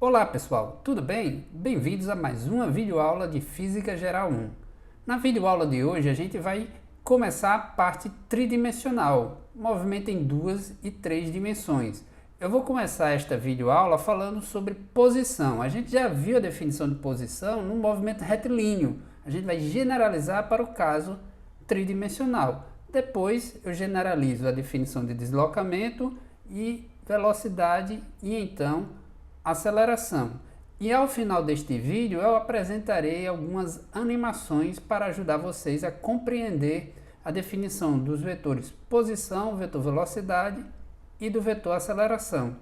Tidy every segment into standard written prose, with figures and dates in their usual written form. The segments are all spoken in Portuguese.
Olá pessoal, tudo bem? Bem-vindos a mais uma videoaula de Física Geral 1. Na videoaula de hoje a gente vai começar a parte tridimensional, movimento em duas e três dimensões. Eu vou começar esta videoaula falando sobre posição. A gente já viu a definição de posição no movimento retilíneo. A gente vai generalizar para o caso tridimensional. Depois eu generalizo a definição de deslocamento e velocidade e então aceleração. E ao final deste vídeo eu apresentarei algumas animações para ajudar vocês a compreender a definição dos vetores posição, vetor velocidade e do vetor aceleração.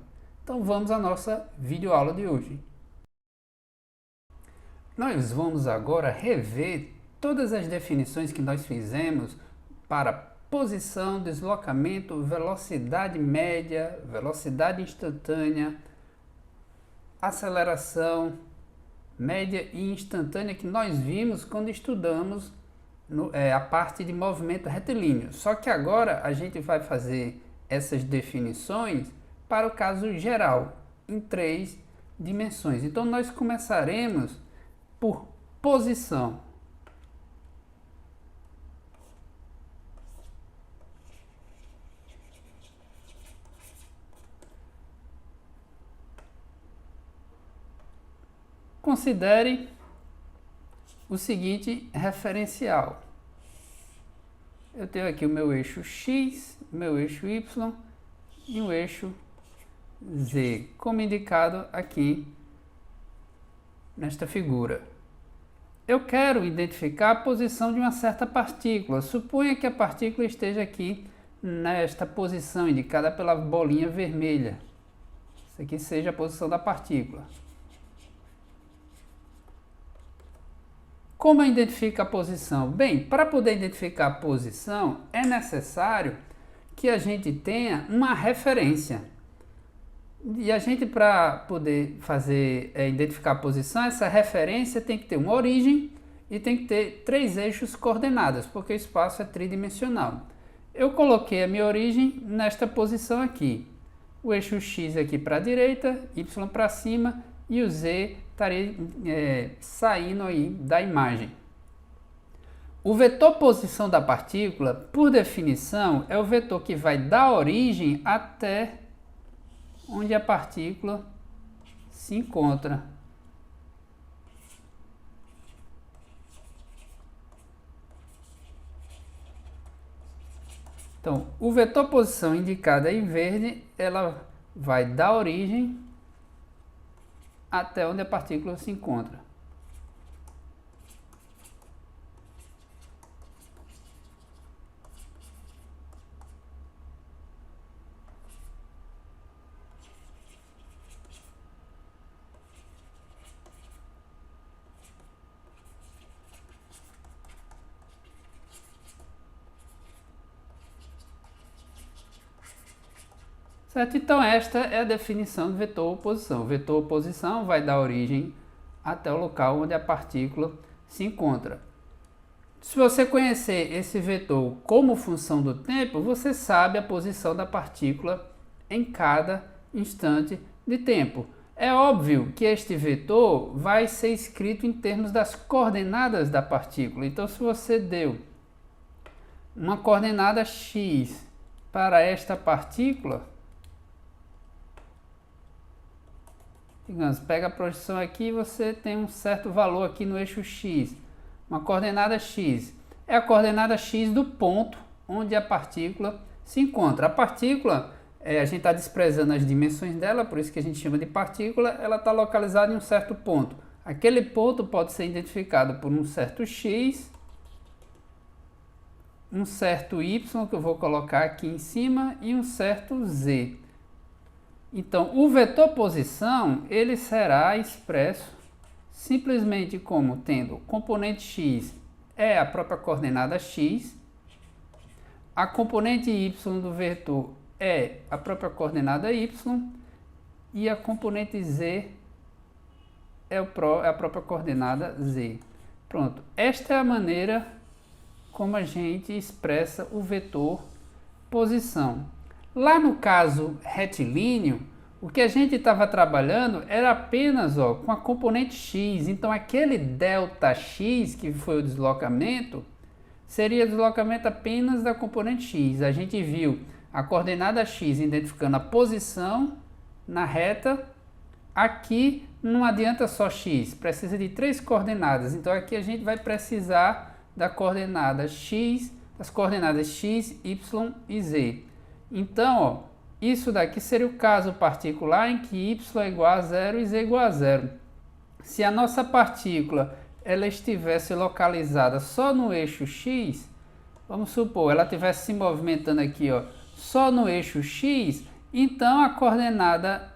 Então vamos à nossa videoaula de hoje. Nós vamos agora rever todas as definições que nós fizemos para posição, deslocamento, velocidade média, velocidade instantânea, aceleração média e instantânea que nós vimos quando estudamos a parte de movimento retilíneo. Só que agora a gente vai fazer essas definições para o caso geral, em três dimensões. Então nós começaremos por posição. Considere o seguinte referencial. Eu tenho aqui o meu eixo X, o meu eixo Y e o eixo Z, como indicado aqui nesta figura. Eu quero identificar a posição de uma certa partícula. Suponha que a partícula esteja aqui nesta posição indicada pela bolinha vermelha. Isso aqui seja a posição da partícula. Como eu identifico a posição? Bem, para poder identificar a posição, é necessário que a gente tenha uma referência. E a gente, para poder identificar a posição, essa referência tem que ter uma origem e tem que ter três eixos coordenadas, porque o espaço é tridimensional. Eu coloquei a minha origem nesta posição aqui. O eixo X aqui para a direita, Y para cima e o Z estaria saindo aí da imagem. O vetor posição da partícula, por definição, é o vetor que vai da origem até onde a partícula se encontra. Então, o vetor posição indicado em verde, ela vai da origem até onde a partícula se encontra. Certo? Então esta é a definição do vetor oposição. O vetor oposição vai da origem até o local onde a partícula se encontra. Se você conhecer esse vetor como função do tempo, você sabe a posição da partícula em cada instante de tempo. É óbvio que este vetor vai ser escrito em termos das coordenadas da partícula. Então, se você deu uma coordenada x para esta partícula, digamos, pega a projeção aqui e você tem um certo valor aqui no eixo x. Uma coordenada x é a coordenada x do ponto onde a partícula se encontra. A partícula, a gente está desprezando as dimensões dela, por isso que a gente chama de partícula, ela está localizada em um certo ponto. Aquele ponto pode ser identificado por um certo x, um certo y, que eu vou colocar aqui em cima, e um certo z. Então, o vetor posição, ele será expresso simplesmente como tendo componente x é a própria coordenada x, a componente y do vetor é a própria coordenada y e a componente z é a própria coordenada z. Pronto, esta é a maneira como a gente expressa o vetor posição. Lá no caso retilíneo, O que a gente estava trabalhando era apenas com a componente x. Então aquele ΔX, que foi o deslocamento, seria deslocamento apenas da componente x. A gente viu a coordenada x identificando a posição na reta. Aqui não adianta só x, precisa de 3 coordenadas. Então aqui a gente vai precisar da coordenada x, das coordenadas x, y e z. Então, isso daqui seria o caso particular em que y é igual a 0 e z é igual a 0. Se a nossa partícula ela estivesse localizada só no eixo x, vamos supor, ela estivesse se movimentando aqui, só no eixo x, então a coordenada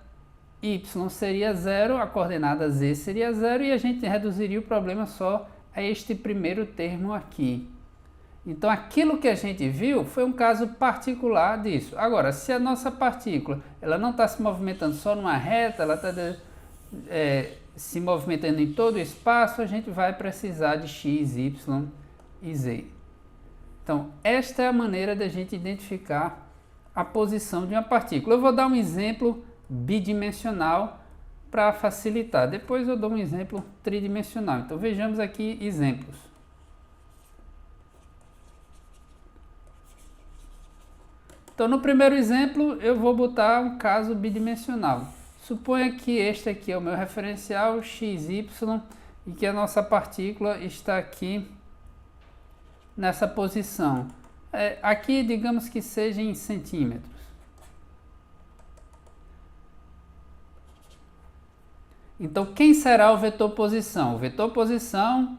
y seria 0, a coordenada z seria 0 e a gente reduziria o problema só a este primeiro termo aqui. Então aquilo que a gente viu foi um caso particular disso. Agora, se a nossa partícula ela não está se movimentando só numa reta, ela está se movimentando em todo o espaço, a gente vai precisar de x, y e z. Então esta é a maneira de a gente identificar a posição de uma partícula. Eu vou dar um exemplo bidimensional para facilitar. Depois eu dou um exemplo tridimensional. Então vejamos aqui exemplos. Então no primeiro exemplo eu vou botar um caso bidimensional. Suponha que este aqui é o meu referencial XY e que a nossa partícula está aqui nessa posição. Aqui digamos que seja em centímetros. Então, quem será o vetor posição? O vetor posição,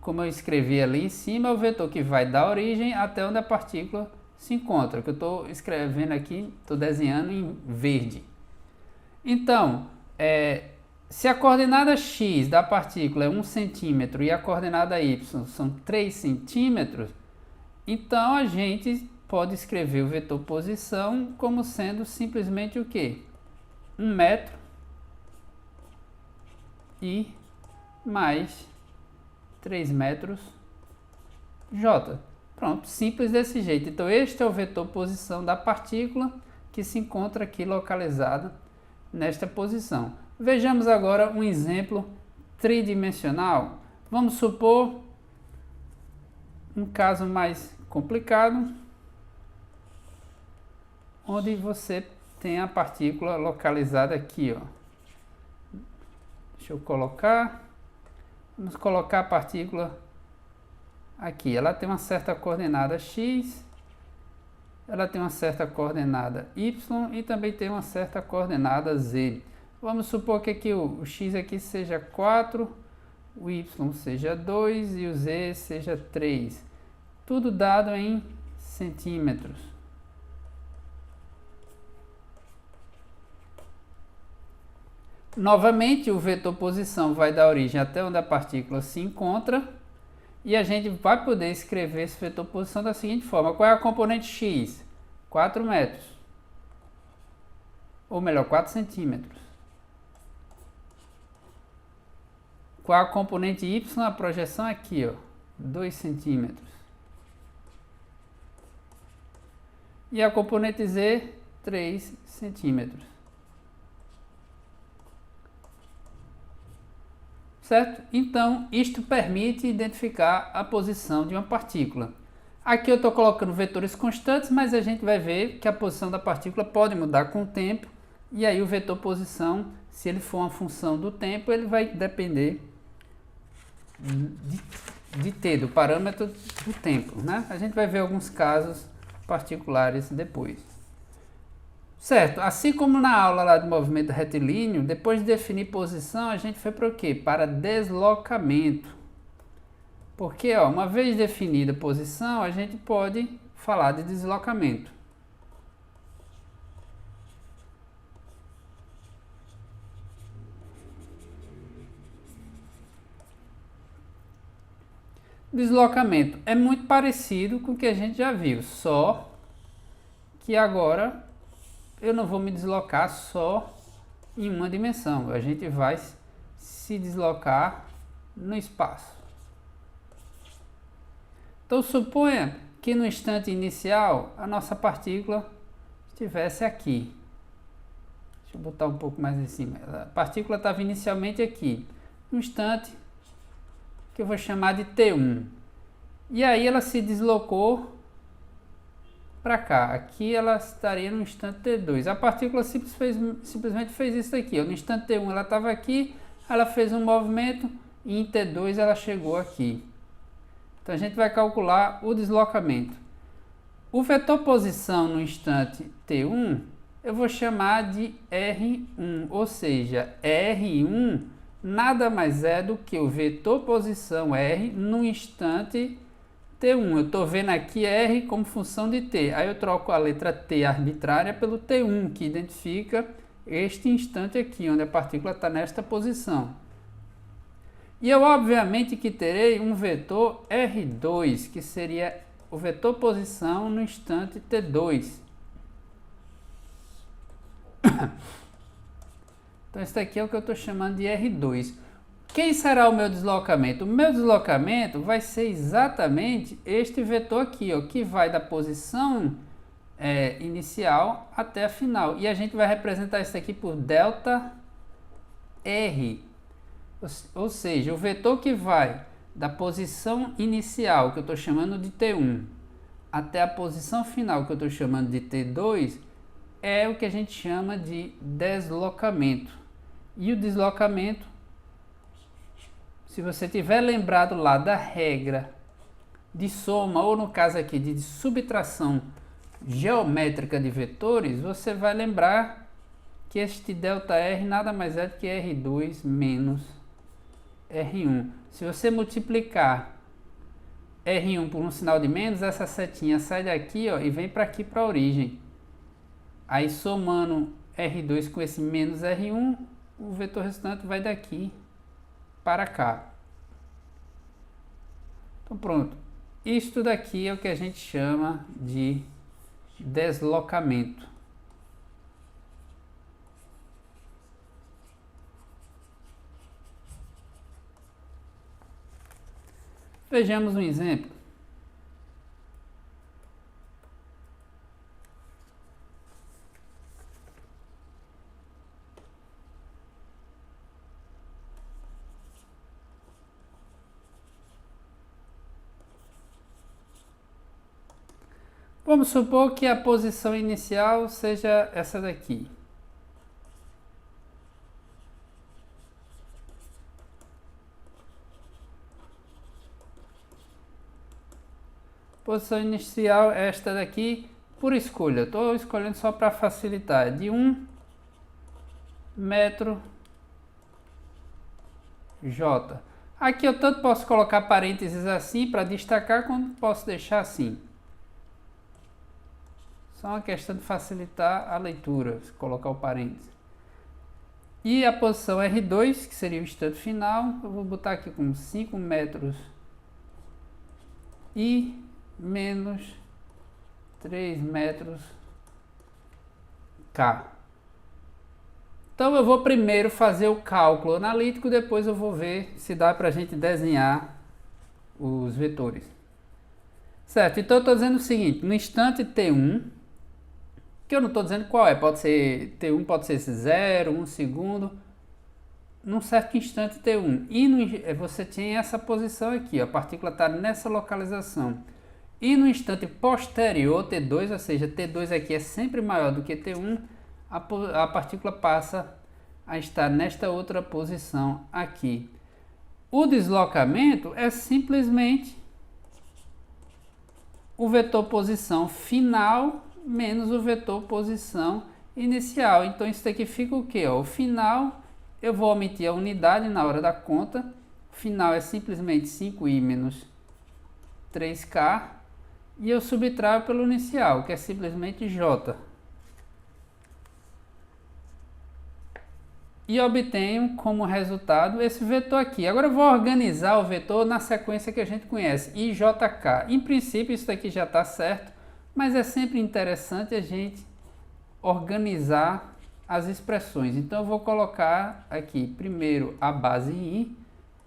como eu escrevi ali em cima, é o vetor que vai da origem até onde a partícula se encontra, que eu estou escrevendo aqui, estou desenhando em verde. Então, se a coordenada x da partícula é 1 centímetro e a coordenada y são 3 centímetros, então a gente pode escrever o vetor posição como sendo simplesmente o quê? 1 metro e mais 3 metros j. Pronto, simples desse jeito. Então este é o vetor posição da partícula que se encontra aqui localizada nesta posição. Vejamos agora um exemplo tridimensional. Vamos supor um caso mais complicado, onde você tem a partícula localizada aqui, Deixa eu colocar. Vamos colocar a partícula aqui. Ela tem uma certa coordenada x, ela tem uma certa coordenada y e também tem uma certa coordenada z. Vamos supor que aqui o x aqui seja 4, o y seja 2 e o z seja 3. Tudo dado em centímetros. Novamente, o vetor posição vai dar origem até onde a partícula se encontra e a gente vai poder escrever esse vetor posição da seguinte forma. Qual é a componente x? 4 metros. Ou melhor, 4 centímetros. Qual é a componente y? A projeção aqui, 2 centímetros. E a componente z, 3 centímetros. Certo? Então, isto permite identificar a posição de uma partícula. Aqui eu estou colocando vetores constantes, mas a gente vai ver que a posição da partícula pode mudar com o tempo. E aí o vetor posição, se ele for uma função do tempo, ele vai depender de t, do parâmetro do tempo, né? A gente vai ver alguns casos particulares depois. Certo, assim como na aula lá de movimento retilíneo, depois de definir posição, a gente foi para o quê? Para deslocamento. Porque, uma vez definida a posição, a gente pode falar de deslocamento. Deslocamento é muito parecido com o que a gente já viu, só que agora eu não vou me deslocar só em uma dimensão, a gente vai se deslocar no espaço. Então suponha que no instante inicial a nossa partícula estivesse aqui. Deixa eu botar um pouco mais em cima. A partícula estava inicialmente aqui, no instante que eu vou chamar de T1. E aí ela se deslocou para cá. Aqui ela estaria no instante T2. A partícula simplesmente fez isso aqui. No instante T1 ela estava aqui, ela fez um movimento e em T2 ela chegou aqui. Então a gente vai calcular o deslocamento. O vetor posição no instante T1 eu vou chamar de R1, ou seja, R1 nada mais é do que o vetor posição R no instante T1. Eu estou vendo aqui R como função de T. Aí eu troco a letra T arbitrária pelo T1, que identifica este instante aqui, onde a partícula está nesta posição. E eu obviamente que terei um vetor R2, que seria o vetor posição no instante T2. Então esse daqui é o que eu estou chamando de R2. Quem será o meu deslocamento? O meu deslocamento vai ser exatamente este vetor aqui, ó, que vai da posição inicial até a final. E a gente vai representar isso aqui por delta R. Ou seja, o vetor que vai da posição inicial, que eu estou chamando de T1, até a posição final, que eu estou chamando de T2, é o que a gente chama de deslocamento. E o deslocamento, se você tiver lembrado lá da regra de soma, ou no caso aqui de subtração geométrica de vetores, você vai lembrar que este ΔR nada mais é do que R2 menos R1. Se você multiplicar R1 por um sinal de menos, essa setinha sai daqui, ó, e vem para aqui, para a origem. Aí somando R2 com esse menos R1, o vetor restante vai daqui para cá. Então pronto. Isto daqui é o que a gente chama de deslocamento. Vejamos um exemplo. Vamos supor que a posição inicial seja essa daqui. Posição inicial é esta daqui, por escolha. Estou escolhendo só para facilitar. De 1 metro J. Aqui eu tanto posso colocar parênteses assim para destacar, quanto posso deixar assim. Só uma questão de facilitar a leitura, colocar o parênteses. E a posição R2, que seria o instante final, eu vou botar aqui como 5 metros e menos 3 metros K. Então eu vou primeiro fazer o cálculo analítico, depois eu vou ver se dá para a gente desenhar os vetores. Certo, então eu estou dizendo o seguinte, no instante T1, que eu não estou dizendo qual é, pode ser T1, pode ser esse 0, 1 segundo, num certo instante T1. E você tem essa posição aqui, ó, a partícula está nessa localização. E no instante posterior, T2, ou seja, T2 aqui é sempre maior do que T1, a partícula passa a estar nesta outra posição aqui. O deslocamento é simplesmente o vetor posição final menos o vetor posição inicial. Então isso daqui fica o que? O final, eu vou omitir a unidade na hora da conta. O final é simplesmente 5i menos 3k. E eu subtraio pelo inicial, que é simplesmente j. E obtenho como resultado esse vetor aqui. Agora eu vou organizar o vetor na sequência que a gente conhece, IJK. Em princípio isso daqui já está certo, mas é sempre interessante a gente organizar as expressões. Então eu vou colocar aqui primeiro a base I,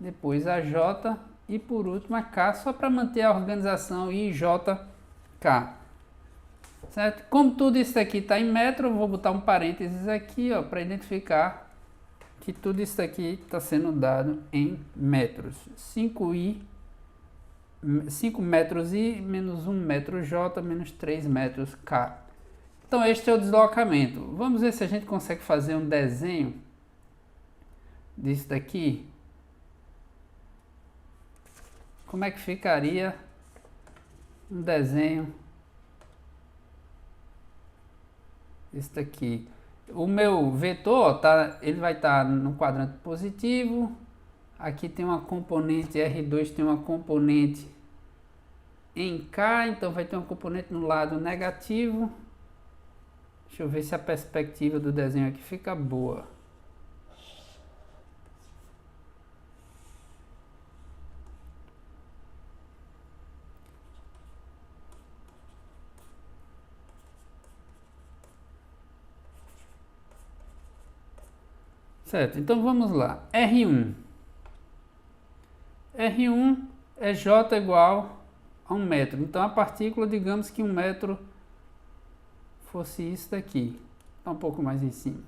depois a J e por último a K, só para manter a organização IJK. certo? Como tudo isso aqui está em metro, eu vou botar um parênteses aqui, ó, para identificar que tudo isso aqui está sendo dado em metros. 5 metros I menos 1 metro J menos 3 metros K. Então este é o deslocamento. Vamos ver se a gente consegue fazer um desenho disso daqui. Como é que ficaria um desenho disso daqui? O meu vetor, ele vai estar no quadrante positivo. Aqui tem uma componente, R2 tem uma componente em K, então vai ter uma componente no lado negativo. Deixa eu ver se a perspectiva do desenho aqui fica boa. Certo, então vamos lá. R1. R1 é J igual a 1 metro. Então a partícula, digamos que 1 metro fosse isso daqui. Está um pouco mais em cima.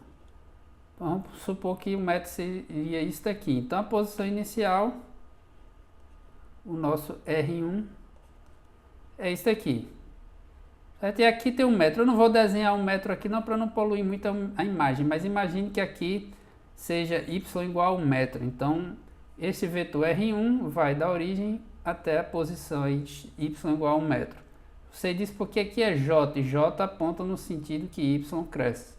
Então vamos supor que 1 metro seria isso daqui. Então a posição inicial, o nosso R1 é isso daqui. Certo? E aqui tem 1 metro. Eu não vou desenhar 1 metro aqui não, para não poluir muito a imagem. Mas imagine que aqui seja y igual a 1 metro. Então, esse vetor R1 vai da origem até a posição y igual a 1 metro. Você diz porque aqui é J, e J aponta no sentido que y cresce.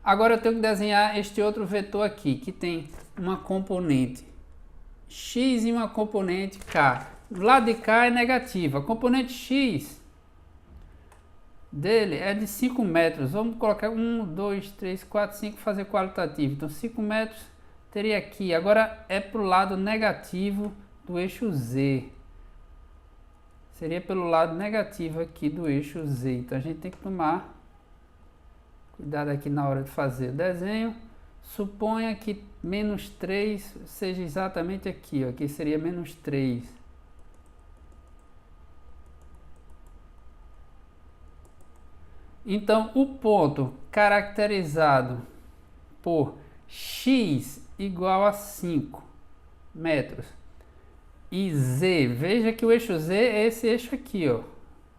Agora eu tenho que desenhar este outro vetor aqui, que tem uma componente x e uma componente k. Do lado de cá é negativa. A componente x dele é de 5 metros. Vamos colocar 1, 2, 3, 4, 5, fazer qualitativo. Então 5 metros teria aqui. Agora é para o lado negativo do eixo Z. Seria pelo lado negativo aqui do eixo Z. Então a gente tem que tomar cuidado aqui na hora de fazer o desenho. Suponha que menos 3 seja exatamente aqui. Ó. Aqui seria menos 3. Então, o ponto caracterizado por x igual a 5 metros e z, veja que o eixo z é esse eixo aqui, ó,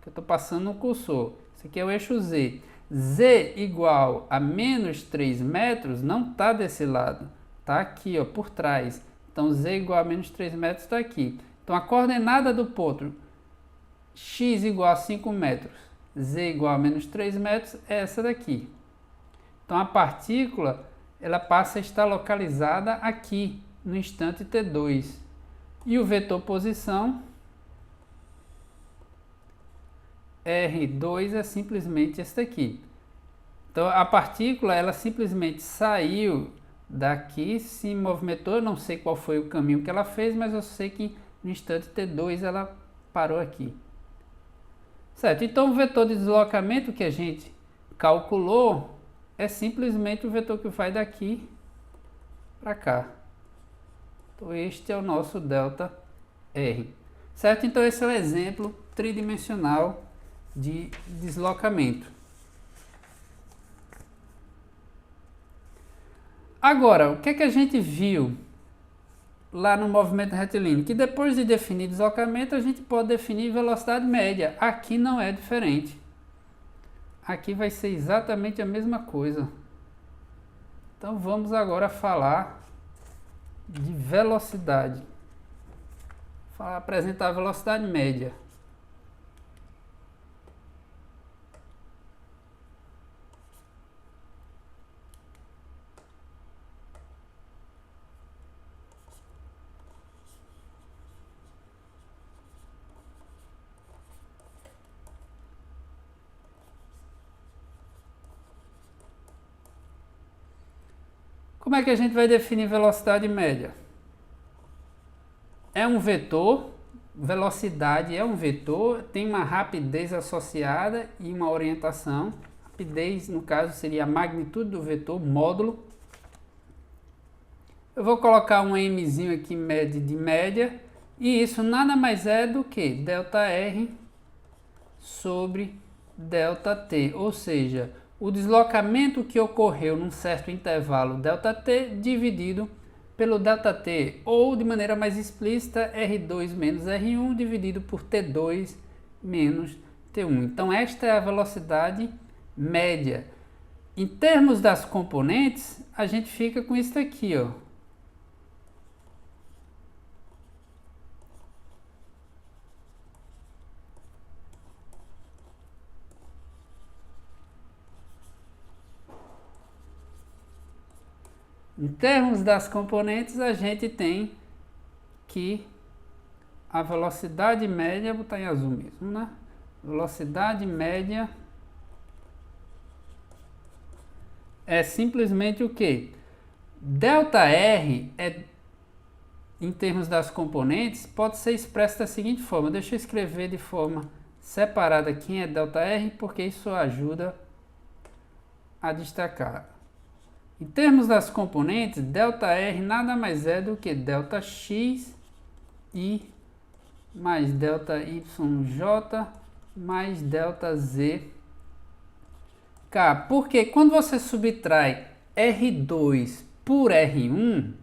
que eu estou passando no cursor. Esse aqui é o eixo z. Z igual a menos 3 metros não está desse lado, está aqui, ó, por trás. Então, z igual a menos 3 metros está aqui. Então, a coordenada do ponto x igual a 5 metros, z igual a menos 3 metros, é essa daqui. Então a partícula ela passa a estar localizada aqui, no instante t2. E o vetor posição, R2, é simplesmente esse daqui. Então a partícula ela simplesmente saiu daqui, se movimentou, eu não sei qual foi o caminho que ela fez, mas eu sei que no instante t2 ela parou aqui. Certo, então o vetor de deslocamento que a gente calculou é simplesmente o vetor que vai daqui para cá. Então este é o nosso delta R. Certo? Então esse é o exemplo tridimensional de deslocamento. Agora, o que é que a gente viu lá no movimento retilíneo? Que depois de definir deslocamento, a gente pode definir velocidade média. Aqui não é diferente. Aqui vai ser exatamente a mesma coisa. Então vamos agora falar de velocidade. Apresentar a velocidade média. Como é que a gente vai definir velocidade média? É um vetor, velocidade é um vetor, tem uma rapidez associada e uma orientação. Rapidez, no caso, seria a magnitude do vetor, módulo. Eu vou colocar um mzinho aqui de média, e isso nada mais é do que ΔR sobre ΔT, ou seja, o deslocamento que ocorreu num certo intervalo ΔT dividido pelo ΔT, ou de maneira mais explícita, R2 menos R1 dividido por T2 menos T1. Então esta é a velocidade média. Em termos das componentes, a gente fica com isso aqui, ó. Em termos das componentes, a gente tem que a velocidade média, vou botar em azul mesmo, né? Velocidade média é simplesmente o que? ΔR é, em termos das componentes, pode ser expresso da seguinte forma. Deixa eu escrever de forma separada quem é ΔR, porque isso ajuda a destacar. Em termos das componentes, ΔR nada mais é do que ΔX I mais ΔYJ mais ΔZ K. Porque quando você subtrai R2 por R1,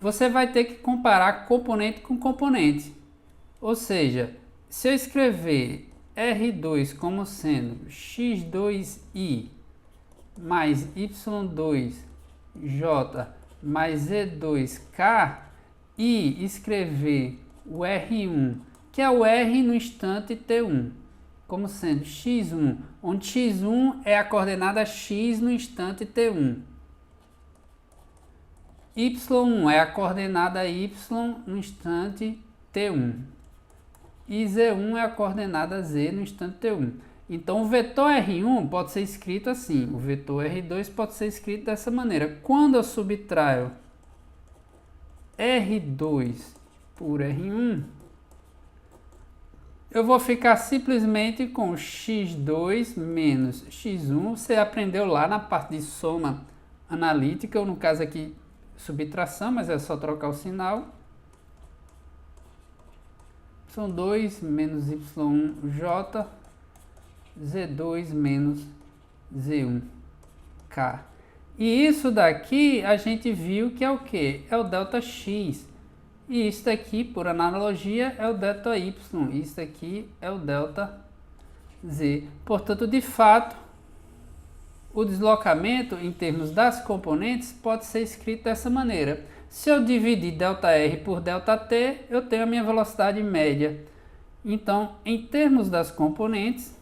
você vai ter que comparar componente com componente. Ou seja, se eu escrever R2 como sendo X2I mais Y2J mais Z2K e escrever o R1, que é o R no instante T1, como sendo x1, onde x1 é a coordenada x no instante T1. y1 é a coordenada y no instante T1. E z1 é a coordenada z no instante T1. Então o vetor R1 pode ser escrito assim, o vetor R2 pode ser escrito dessa maneira. Quando eu subtraio R2 por R1, eu vou ficar simplesmente com x2 menos x1. Você aprendeu lá na parte de soma analítica, ou no caso aqui subtração, mas é só trocar o sinal. São 2 menos y1j, z2 menos z1k. E isso daqui a gente viu que é o que? É o ΔX. E isso daqui, por analogia, é o ΔY. E isso daqui é o ΔZ. Portanto, de fato, o deslocamento em termos das componentes pode ser escrito dessa maneira. Se eu dividir ΔR por ΔT, eu tenho a minha velocidade média. Então, em termos das componentes,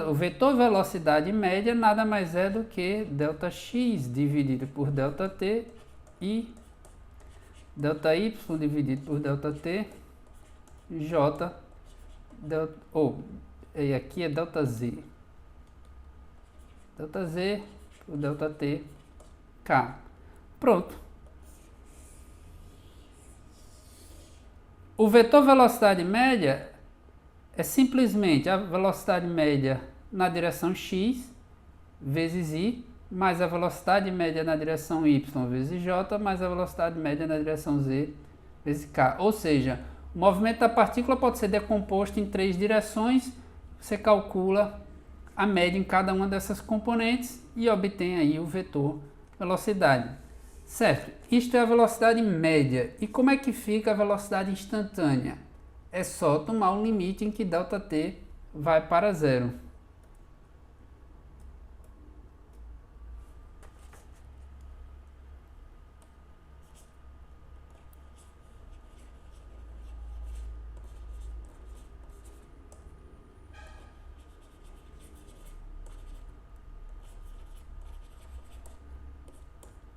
o vetor velocidade média nada mais é do que ΔX dividido por ΔT e ΔY dividido por ΔT, J, e aqui é ΔZ. ΔZ por ΔT, K. Pronto. O vetor velocidade média é simplesmente a velocidade média na direção x vezes i, mais a velocidade média na direção y vezes j, mais a velocidade média na direção z vezes k. Ou seja, o movimento da partícula pode ser decomposto em 3 direções. Você calcula a média em cada uma dessas componentes e obtém aí o vetor velocidade. Certo? Isto é a velocidade média. E como é que fica a velocidade instantânea? É só tomar um limite em que ΔT vai para zero.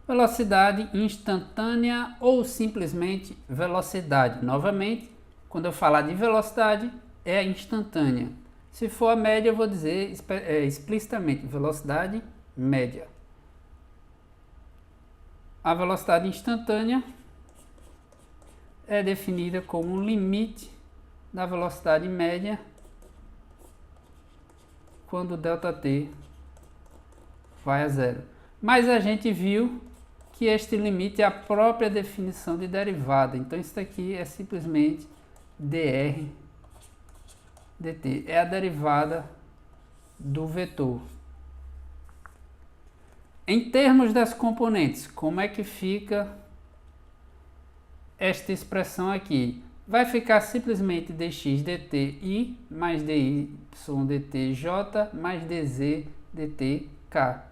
Velocidade instantânea ou simplesmente velocidade. Novamente, quando eu falar de velocidade, é a instantânea. Se for a média, eu vou dizer explicitamente velocidade média. A velocidade instantânea é definida como um limite da velocidade média quando ΔT vai a zero. Mas a gente viu que este limite é a própria definição de derivada. Então isso aqui é simplesmente dr dt. É a derivada do vetor. Em termos das componentes, como é que fica esta expressão aqui? Vai ficar simplesmente dx dt i mais dy dt j mais dz dt k.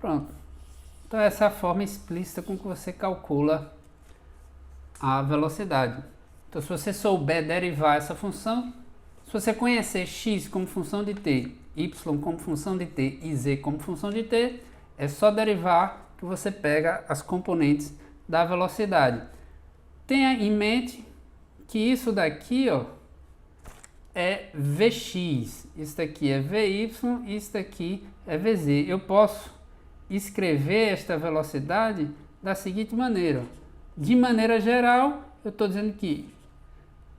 Pronto. Então essa é a forma explícita com que você calcula a velocidade. Então se você souber derivar essa função, se você conhecer x como função de t, y como função de t e z como função de t, é só derivar que você pega as componentes da velocidade. Tenha em mente que isso daqui, ó, é Vx, isso daqui é Vy e isso daqui é Vz. Eu posso escrever esta velocidade da seguinte maneira. De maneira geral, eu estou dizendo que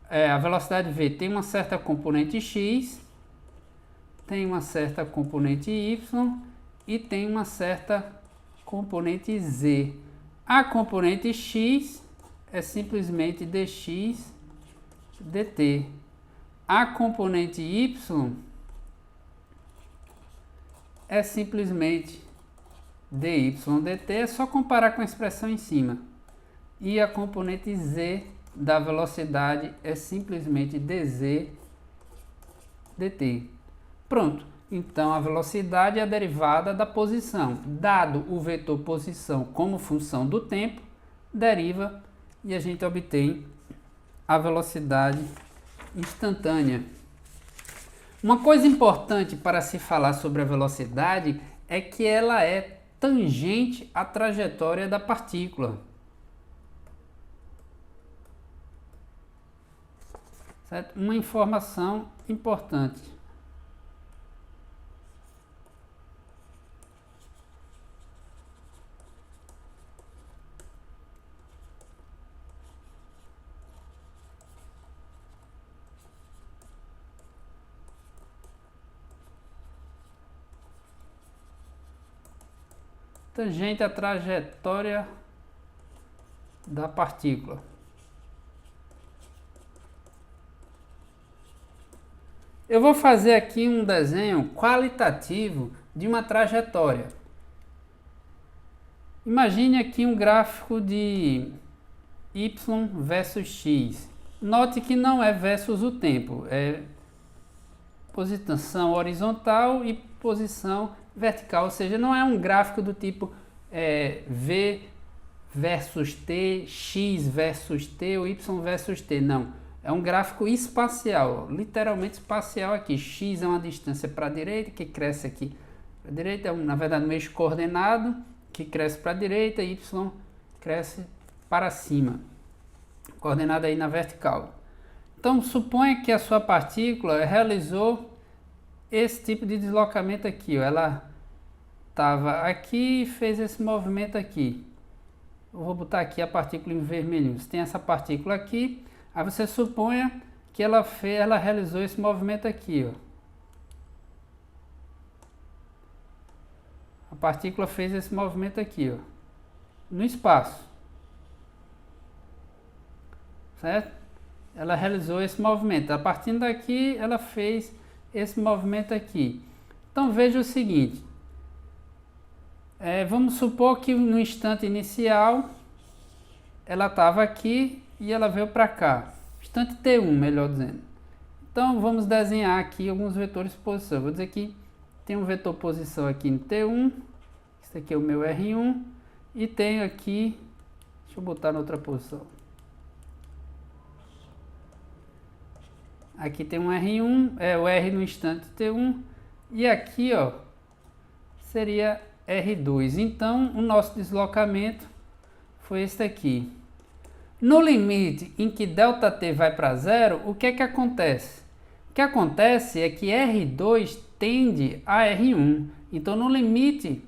a velocidade v tem uma certa componente x, tem uma certa componente y e tem uma certa componente z. A componente x é simplesmente dx dt. A componente y é simplesmente dy dt, é só comparar com a expressão em cima. E a componente z da velocidade é simplesmente dz dt. Pronto. Então a velocidade é a derivada da posição. Dado o vetor posição como função do tempo, deriva e a gente obtém a velocidade instantânea. Uma coisa importante para se falar sobre a velocidade é que ela é tangente à trajetória da partícula. Certo? Uma informação importante. Tangente à trajetória da partícula. Eu vou fazer aqui um desenho qualitativo de uma trajetória. Imagine aqui um gráfico de y versus x. Note que não é versus o tempo, é posição horizontal e posição vertical, ou seja, não é um gráfico do tipo v versus t, x versus t ou y versus t, não. É um gráfico espacial, literalmente espacial aqui. X é uma distância para a direita, que cresce aqui para a direita, é na verdade um eixo coordenado, que cresce para a direita, y cresce para cima, coordenada aí na vertical. Então, suponha que a sua partícula realizou esse tipo de deslocamento aqui, ó. Ela estava aqui e fez esse movimento aqui. Eu vou botar aqui a partícula em vermelho. Você tem essa partícula aqui, aí você suponha que ela realizou esse movimento aqui, ó. A partícula fez esse movimento aqui, ó, no espaço, certo? Ela realizou esse movimento. A partir daqui, ela fez esse movimento aqui. Então veja o seguinte, vamos supor que no instante inicial ela estava aqui e ela veio para cá, instante t1, melhor dizendo. Então vamos desenhar aqui alguns vetores de posição. Vou dizer que tem um vetor posição aqui no t1, esse aqui é o meu r1, e tenho aqui, deixa eu botar na outra posição. Aqui tem um R1, o R no instante T1, e aqui, ó, seria R2. Então, o nosso deslocamento foi esse aqui. No limite em que ΔT vai para zero, o que é que acontece? O que acontece é que R2 tende a R1. Então, no limite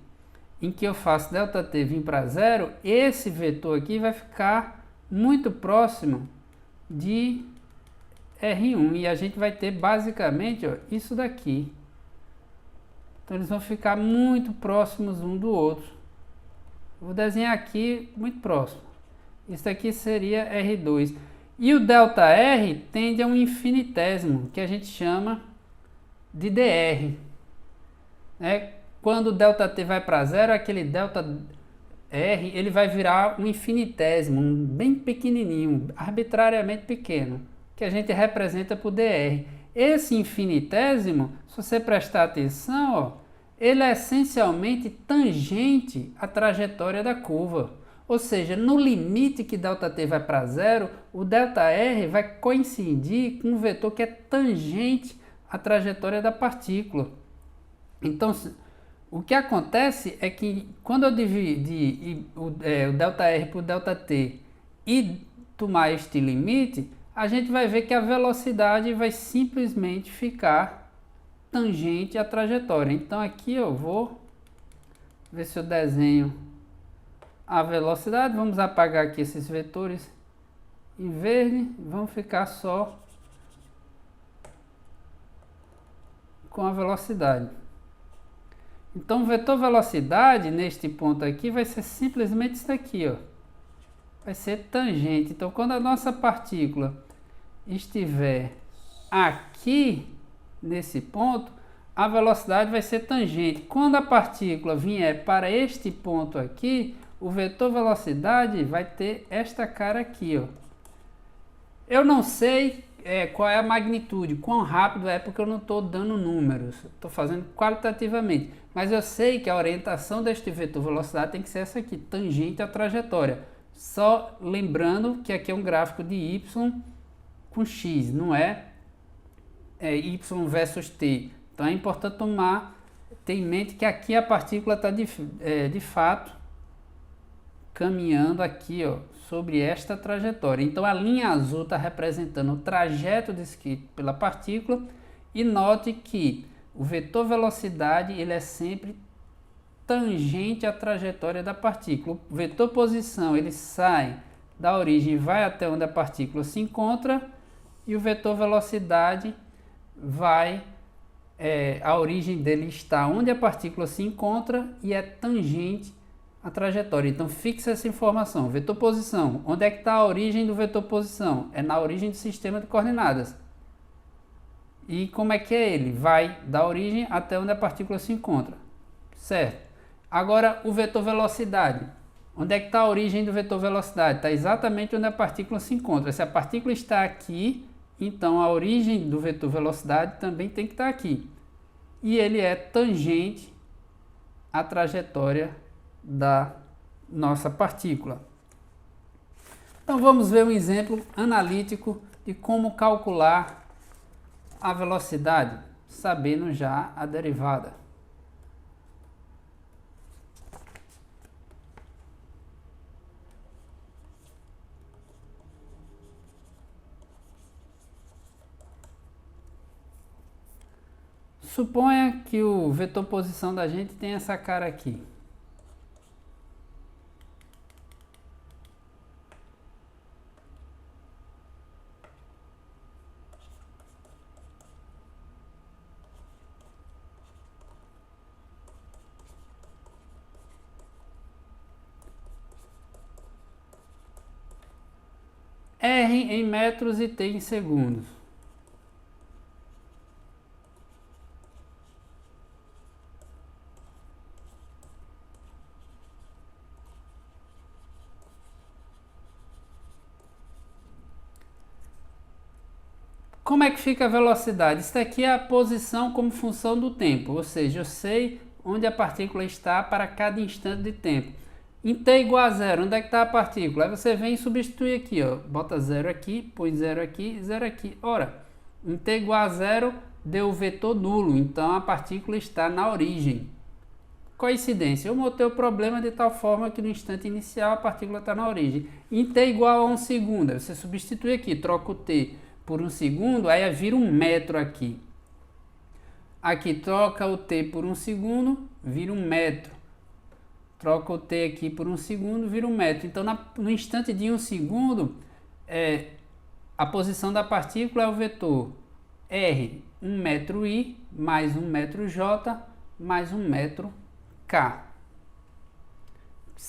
em que eu faço ΔT vir para zero, esse vetor aqui vai ficar muito próximo de R1. E a gente vai ter basicamente, ó, isso daqui. Então, eles vão ficar muito próximos um do outro. Vou desenhar aqui muito próximo. Isso aqui seria R2. E o ΔR tende a um infinitésimo, que a gente chama de dr. Quando o ΔT vai para zero, aquele ΔR ele vai virar um infinitésimo, um bem pequenininho, arbitrariamente pequeno, que a gente representa por dr. Esse infinitésimo, se você prestar atenção, ó, ele é essencialmente tangente à trajetória da curva. Ou seja, no limite que ΔT vai para zero, o ΔR vai coincidir com um vetor que é tangente à trajetória da partícula. Então, o que acontece é que quando eu dividir o ΔR por ΔT e tomar este limite, a gente vai ver que a velocidade vai simplesmente ficar tangente à trajetória. Então aqui eu vou ver se eu desenho a velocidade. Vamos apagar aqui esses vetores em verde, vamos ficar só com a velocidade. Então o vetor velocidade neste ponto aqui vai ser simplesmente isso aqui, ó. Vai ser tangente. Então quando a nossa partícula estiver aqui nesse ponto, a velocidade vai ser tangente. Quando a partícula vier para este ponto aqui, o vetor velocidade vai ter esta cara aqui, ó. Eu não sei qual é a magnitude, quão rápido é, porque eu não estou dando números, estou fazendo qualitativamente, mas eu sei que a orientação deste vetor velocidade tem que ser essa aqui, tangente à trajetória. Só lembrando que aqui é um gráfico de y com x, não é y versus t. Então é importante ter em mente que aqui a partícula está de fato caminhando aqui, ó, sobre esta trajetória. Então a linha azul está representando o trajeto descrito pela partícula, e note que o vetor velocidade ele é sempre tangente à trajetória da partícula. O vetor posição ele sai da origem e vai até onde a partícula se encontra, e o vetor velocidade vai a origem dele está onde a partícula se encontra e é tangente à trajetória. Então fixa essa informação. Vetor posição, onde é que está a origem do vetor posição? É na origem do sistema de coordenadas. E como é que é ele? Vai da origem até onde a partícula se encontra, certo? Agora o vetor velocidade, onde é que está a origem do vetor velocidade? Está exatamente onde a partícula se encontra. Se a partícula está aqui, então a origem do vetor velocidade também tem que estar aqui. E ele é tangente à trajetória da nossa partícula. Então vamos ver um exemplo analítico de como calcular a velocidade, sabendo já a derivada. Suponha que o vetor posição da gente tem essa cara aqui. R em metros e T em segundos. Como é que fica a velocidade? Isso aqui é a posição como função do tempo, ou seja, eu sei onde a partícula está para cada instante de tempo. Em t igual a zero, onde é que está a partícula? Aí você vem e substitui aqui, ó, bota zero aqui, põe zero aqui, zero aqui. Ora, em t igual a zero deu o vetor nulo, então a partícula está na origem. Coincidência, eu montei o problema de tal forma que no instante inicial a partícula está na origem. Em t igual a 1 segundo, você substitui aqui, troca o t por 1 segundo, aí vira 1 metro aqui. Aqui troca o t por 1 segundo, vira 1 metro. Troca o t aqui por 1 segundo, vira 1 metro. Então no instante de 1 segundo, a posição da partícula é o vetor r, 1 metro i, mais 1 metro j, mais 1 metro k.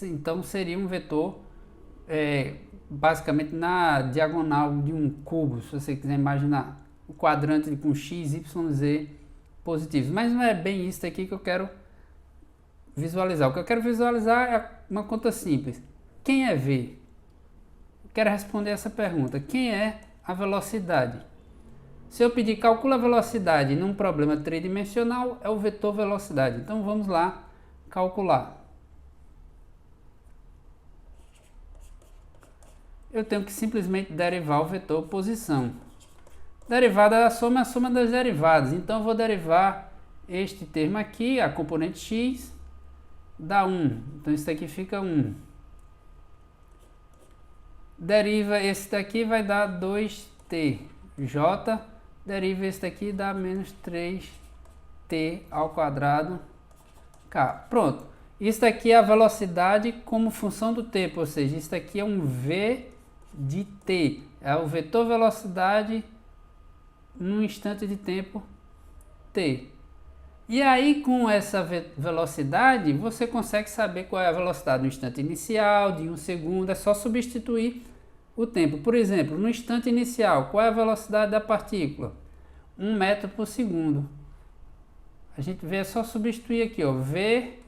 Então seria um vetor basicamente na diagonal de um cubo, se você quiser imaginar o quadrante com x, y, z positivos. Mas não é bem isso aqui que eu quero visualizar. O que eu quero visualizar é uma conta simples. Quem é v? Eu quero responder essa pergunta. Quem é a velocidade? Se eu pedir calcula a velocidade num problema tridimensional, é o vetor velocidade. Então vamos lá calcular. Eu tenho que simplesmente derivar o vetor posição. Derivada da soma é a soma das derivadas. Então eu vou derivar este termo aqui, a componente x, dá 1. Então isso daqui fica 1. Deriva esse daqui, vai dar 2t. J, deriva esse daqui, dá menos 3t ao quadrado k. Pronto. Isso daqui é a velocidade como função do tempo, ou seja, isso daqui é um v de t. É o vetor velocidade num instante de tempo t. E aí, com essa velocidade, você consegue saber qual é a velocidade no instante inicial, de 1 segundo, é só substituir o tempo. Por exemplo, no instante inicial, qual é a velocidade da partícula? 1 metro por segundo. A gente vê, é só substituir aqui, ó, v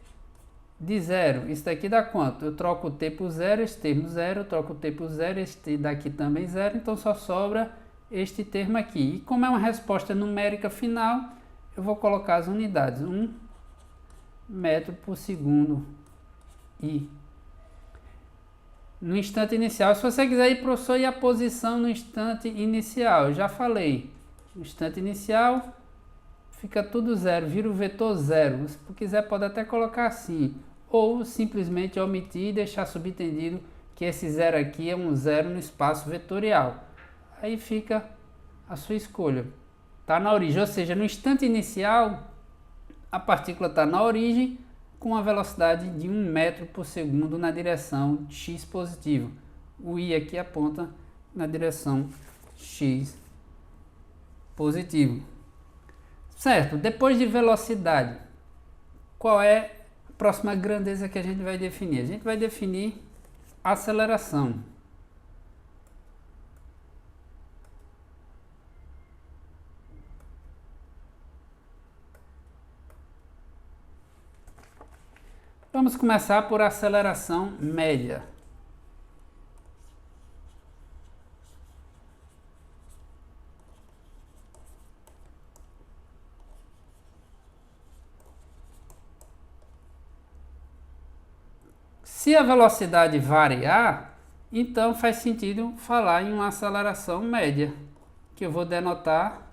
de 0. Isso daqui dá quanto? Eu troco o t por 0, esse termo 0, eu troco o t por 0, este daqui também 0, então só sobra este termo aqui. E como é uma resposta numérica final, eu vou colocar as unidades, 1 metro por segundo i. No instante inicial, se você quiser ir, professor, e a posição no instante inicial, eu já falei. No instante inicial, fica tudo zero, vira o vetor zero. Se quiser, pode até colocar assim, ou simplesmente omitir e deixar subentendido que esse zero aqui é um zero no espaço vetorial. Aí fica a sua escolha. Está na origem, ou seja, no instante inicial, a partícula está na origem com a velocidade de 1 metro por segundo na direção x positivo. O i aqui aponta na direção x positivo. Certo, depois de velocidade, qual é a próxima grandeza que a gente vai definir? A gente vai definir aceleração. Vamos começar por aceleração média. Se a velocidade variar, então faz sentido falar em uma aceleração média, que eu vou denotar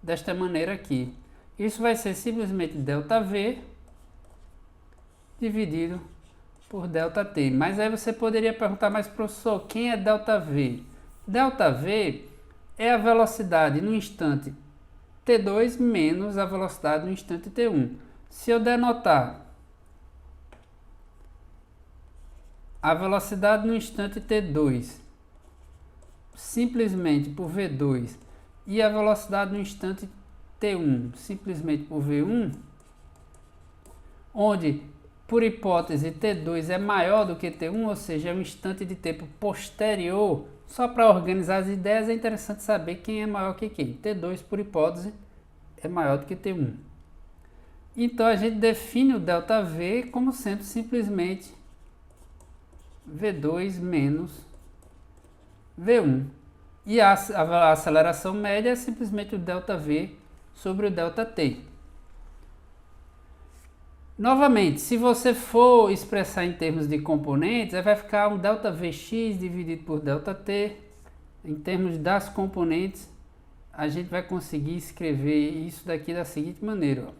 desta maneira aqui. Isso vai ser simplesmente ΔV dividido por ΔT. Mas aí você poderia perguntar, mas professor, quem é ΔV? ΔV é a velocidade no instante T2 menos a velocidade no instante T1. Se eu denotar a velocidade no instante T2 simplesmente por V2 e a velocidade no instante T1 simplesmente por V1, onde por hipótese T2 é maior do que T1, ou seja, é um instante de tempo posterior. Só para organizar as ideias é interessante saber quem é maior que quem. T2 por hipótese é maior do que T1. Então a gente define o ΔV como sendo simplesmente V2 menos V1. E a aceleração média é simplesmente o ΔV sobre o ΔT. Novamente, se você for expressar em termos de componentes, aí vai ficar um ΔVx dividido por ΔT. Em termos das componentes, a gente vai conseguir escrever isso daqui da seguinte maneira. Ó.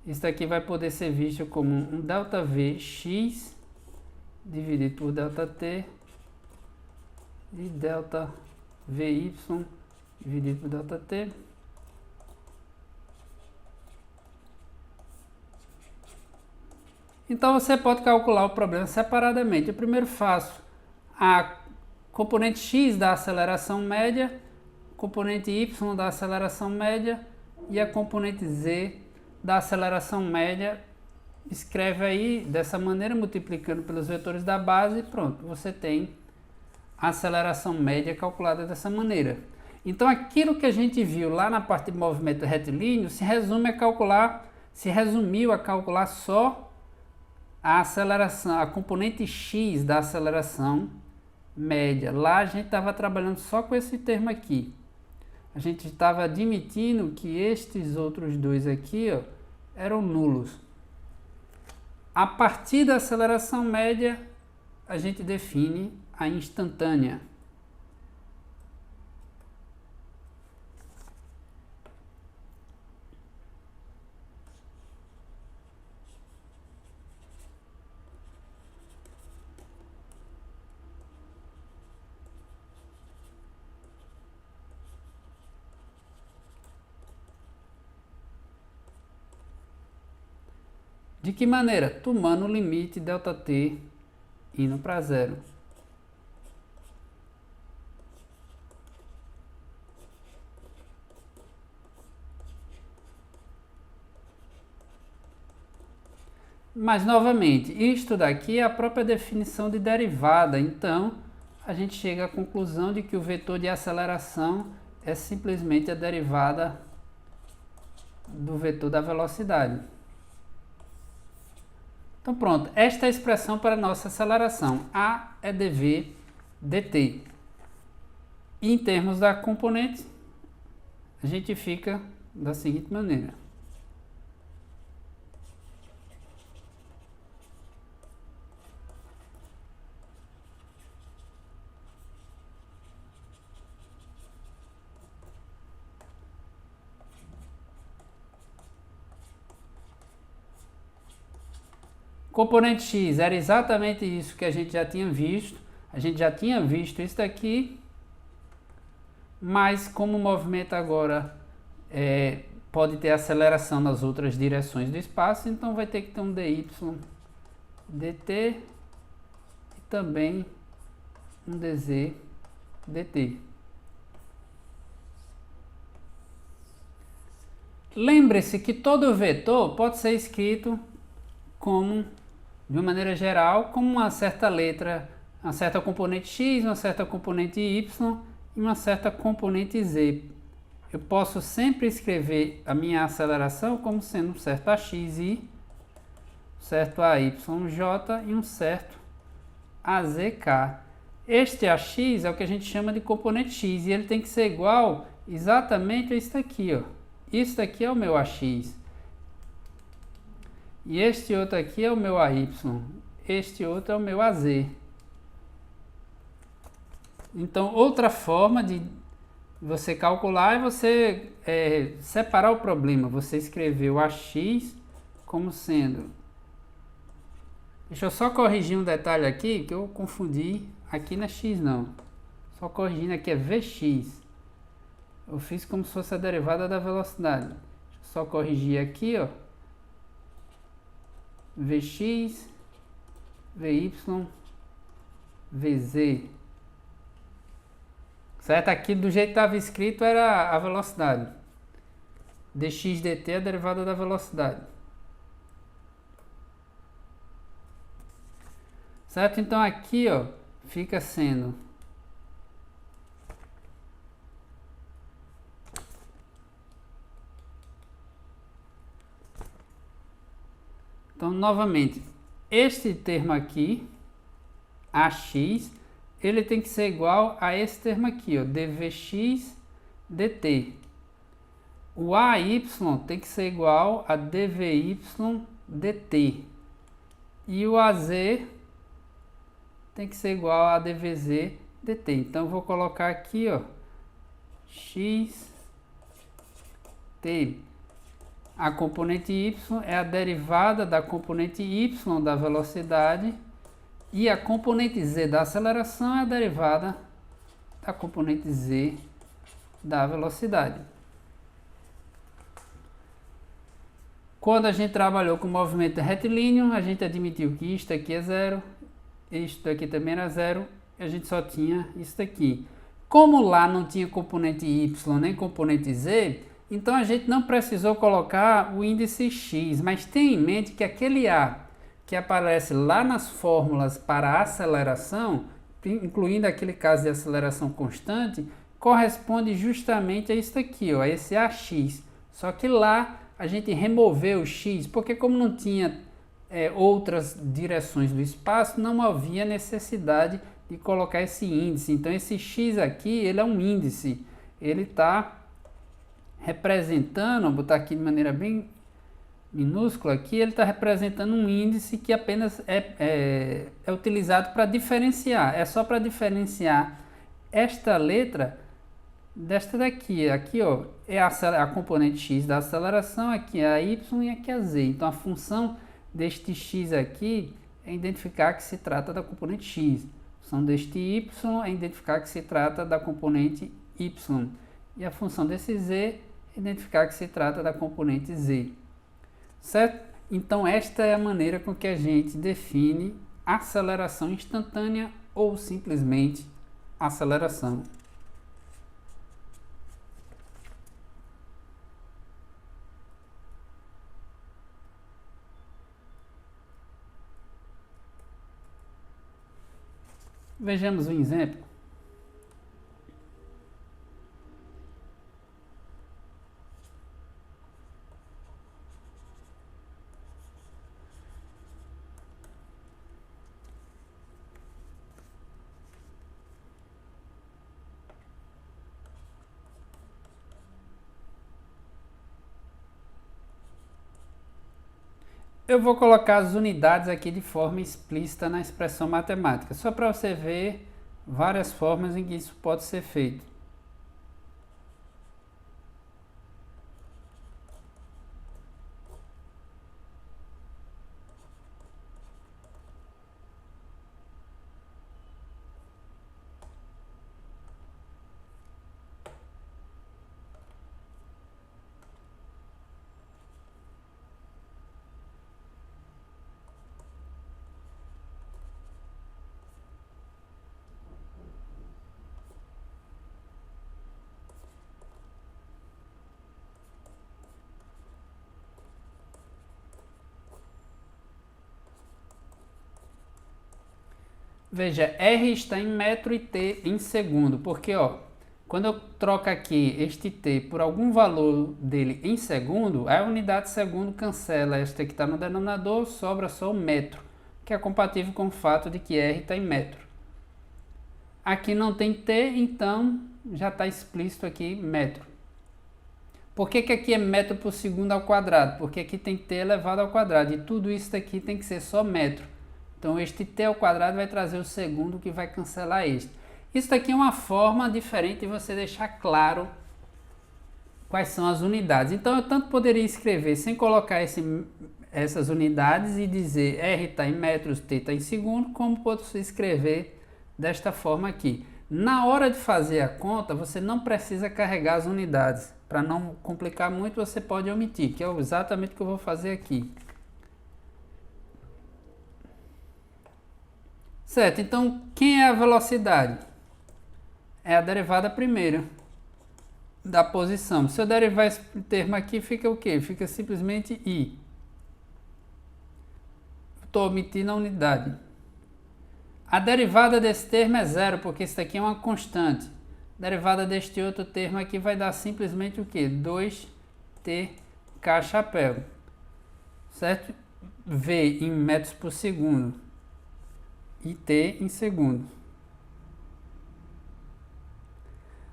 Isso aqui vai poder ser visto como um ΔVx dividido por ΔT e ΔVy dividido por ΔT. Então você pode calcular o problema separadamente. Eu primeiro faço a componente x da aceleração média, componente y da aceleração média e a componente z da aceleração média. Escreve aí dessa maneira, multiplicando pelos vetores da base, e pronto, você tem a aceleração média calculada dessa maneira. Então aquilo que a gente viu lá na parte de movimento retilíneo se resumiu a calcular só a aceleração, a componente x da aceleração média. Lá a gente estava trabalhando só com esse termo aqui. A gente estava admitindo que estes outros dois aqui, ó, eram nulos. A partir da aceleração média, a gente define a instantânea. De que maneira? Tomando o limite ΔT indo para zero. Mas, novamente, isto daqui é a própria definição de derivada. Então, a gente chega à conclusão de que o vetor de aceleração é simplesmente a derivada do vetor da velocidade. Então pronto, esta é a expressão para a nossa aceleração. A é dv dt. E em termos da componente, a gente fica da seguinte maneira. Componente x era exatamente isso que a gente já tinha visto. A gente já tinha visto isso daqui, mas como o movimento agora pode ter aceleração nas outras direções do espaço, então vai ter que ter um dy dt e também um dz dt. Lembre-se que todo vetor pode ser escrito como, de uma maneira geral, como uma certa letra, uma certa componente x, uma certa componente y e uma certa componente z. Eu posso sempre escrever a minha aceleração como sendo um certo AXI, um certo AYJ e um certo AZK. Este AX é o que a gente chama de componente x e ele tem que ser igual exatamente a isso aqui, ó. Isso aqui é o meu AX. E este outro aqui é o meu AY. Este outro é o meu AZ. Então, outra forma de você calcular é você separar o problema. Você escrever o AX como sendo... Deixa eu só corrigir um detalhe aqui, que eu confundi. Aqui não é X não. Só corrigindo, aqui é VX. Eu fiz como se fosse a derivada da velocidade. Deixa eu só corrigir aqui, ó. Vx, Vy, Vz. Certo? Aqui do jeito que estava escrito era a velocidade. Dx dt é a derivada da velocidade. Certo? Então aqui, ó, fica sendo então, novamente, este termo aqui, AX, ele tem que ser igual a esse termo aqui, ó, dvx dt. O AY tem que ser igual a dvy dt. E o AZ tem que ser igual a dvz dt. Então, eu vou colocar aqui, ó, x t A componente y é a derivada da componente y da velocidade e a componente z da aceleração é a derivada da componente z da velocidade. Quando a gente trabalhou com movimento retilíneo, a gente admitiu que isto aqui é zero, isto aqui também era zero, e a gente só tinha isso aqui. Como lá não tinha componente y nem componente z, então a gente não precisou colocar o índice x, mas tenha em mente que aquele a que aparece lá nas fórmulas para a aceleração, incluindo aquele caso de aceleração constante, corresponde justamente a isso aqui, ó, a esse AX. Só que lá a gente removeu o x, porque como não tinha outras direções do espaço, não havia necessidade de colocar esse índice. Então esse x aqui, ele é um índice, ele está representando, vou botar aqui de maneira bem minúscula aqui, ele está representando um índice que apenas é utilizado para diferenciar, é só para diferenciar esta letra desta daqui, aqui ó, é a componente x da aceleração, aqui é a y e aqui é a z. Então a função deste x aqui é identificar que se trata da componente x. A função deste y é identificar que se trata da componente y. E a função desse z é identificar que se trata da componente z. Certo? Então esta é a maneira com que a gente define aceleração instantânea ou simplesmente aceleração. Vejamos um exemplo. Eu vou colocar as unidades aqui de forma explícita na expressão matemática, só para você ver várias formas em que isso pode ser feito. Veja, R está em metro e T em segundo, porque ó, quando eu troco aqui este T por algum valor dele em segundo, a unidade de segundo cancela esta que está no denominador, sobra só o metro, que é compatível com o fato de que R está em metro. Aqui não tem T, então já está explícito aqui metro. Por que aqui é metro por segundo ao quadrado? Porque aqui tem T elevado ao quadrado e tudo isso daqui tem que ser só metro. Então este t ao quadrado vai trazer o segundo que vai cancelar este. Isso daqui é uma forma diferente de você deixar claro quais são as unidades. Então eu tanto poderia escrever sem colocar essas unidades e dizer R está em metros, T está em segundo, como posso escrever desta forma aqui. Na hora de fazer a conta, você não precisa carregar as unidades. Para não complicar muito, você pode omitir, que é exatamente o que eu vou fazer aqui. Certo, então quem é a velocidade? É a derivada primeira da posição. Se eu derivar esse termo aqui, fica o quê? Fica simplesmente I. Estou omitindo a unidade. A derivada desse termo é zero, porque isso aqui é uma constante. A derivada deste outro termo aqui vai dar simplesmente o quê? 2t k chapéu. Certo? V em metros por segundo. E t em segundo.